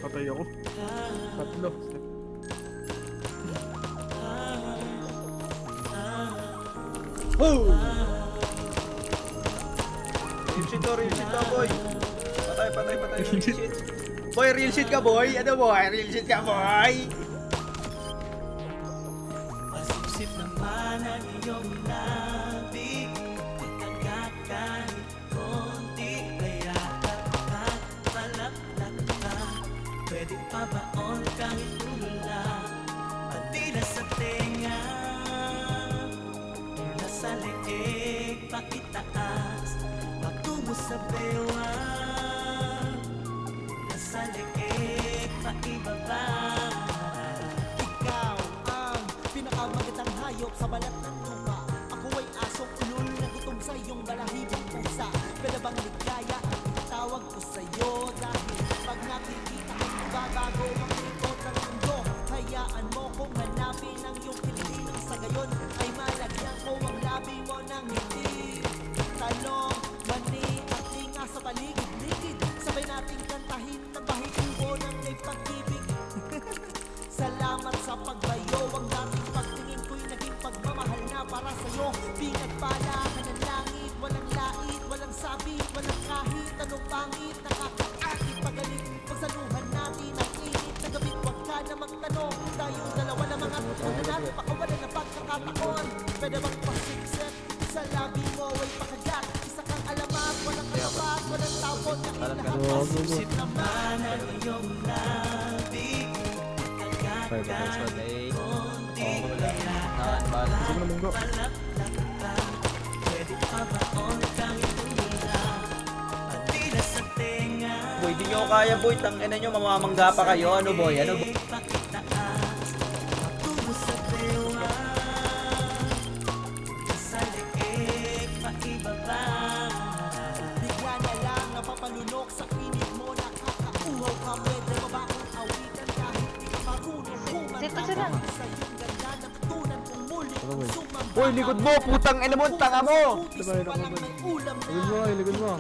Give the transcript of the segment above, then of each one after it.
Patay ako. Tatlo. Oh! Real shit to, boy. Patay. Real shit. Boy, real shit ka, boy. Ano, boy? Real shit ka, boy. Masipsip naman ang iyong labi. Nagkagat kahit konti. Kaya at malaplat ka. Pwede pa baon kahit ulan. Pati na sa tenga. Nasa leeg, pakitaas. Patungo sa bewa. Nasa leeg, paibaba. Ikaw ang pinakamagandang hayop sa balat ng lupa. Ako ay asong ulol na gutom sa iyong balahibong pusa. Pwede bang ligaya ang tawag ko sa'yo? Dahil pag nakikita ko babago ang likod ng mundo. Hayaan mo kung hanapin ang iyong kiliti nang sa gayon ay malagyan ko ang labi mo ng hindi. Talong, mani at linga sa paligid-ligid. Sabay nating kantahin ng bahitubo ng may pag-ibig. Salamat sa pagbayo. Ang dating pagtingin ko'y naging pagmamahal na para sa'yo. Pinagpala ka ng langit. Walang lait, walang sabit, walang kahit anong pangit. Nakakaakit pagalit. Pagsaluhan natin ang init na gabi. Huwag ka na magtanong. Tayong dalawa na mga tutunan natin. Pakawalan na pagkakataon. Pwede bang pasiksip? Sa labi mo ay pakagat. Isa kang alamat, walang alamat, walang tapon. Nakilahat masipsip naman ang iyong labi. Boy, di nyo kaya, boy. Tangina nyo, mamamangga pa kayo. Ano, boy? Ano, boy? Bigla na lang napapalunok sa kinig mo. Nakakauhaw ka, pwede mo ba akong awitan kahit di ka marunong kumanta? Sa iyong ganda na tutunan kong muli sumamba. Boy, likod mo! Putang ina mo! Tanga mo! Walang may ulam na Likod mo.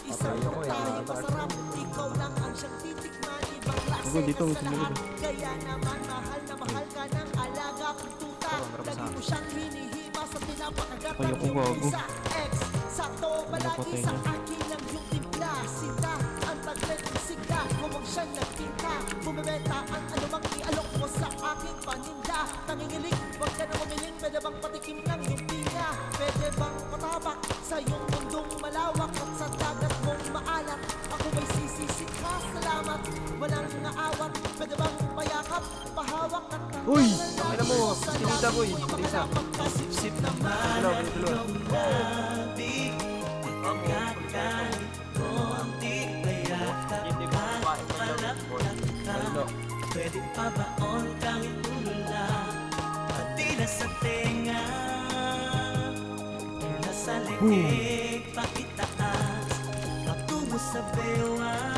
isang tayo masarap. Ikaw lang ang siyang titikman. Ibang klase Dito, ka sa lahat. Kaya naman mahal na mahal ka ng alaga kong tuta. Lagi mo siyang hinihima sa pinapakagat ng iyong isa. Ex, sakto palagi sa akin ang iyong timpla. Sinta, ang taglet ng sigla. Huwag siyang nagpinta. Bumibenta ang anumang ialok mo sa aking paninda. Nangingilig, huwag ka na umiling. Pwede bang patikim ng iyong pinga? Pwede bang patabak sa iyong mundong malawak? At sa dagat mong maalat, ako may sisisi ka. Salamat, walang naawat. Pwede bang payakap, pahawak at Uy! Tangina mo! Tinita, boy. Tinita. Masipsip naman ang iyong labi. Nagkagat kahit konti. Kaya at malaplat ka. Pwede pa baon kahit ulan. Pati na sa tenga. Nasa leeg, pakitaas. Patungo sa bewa.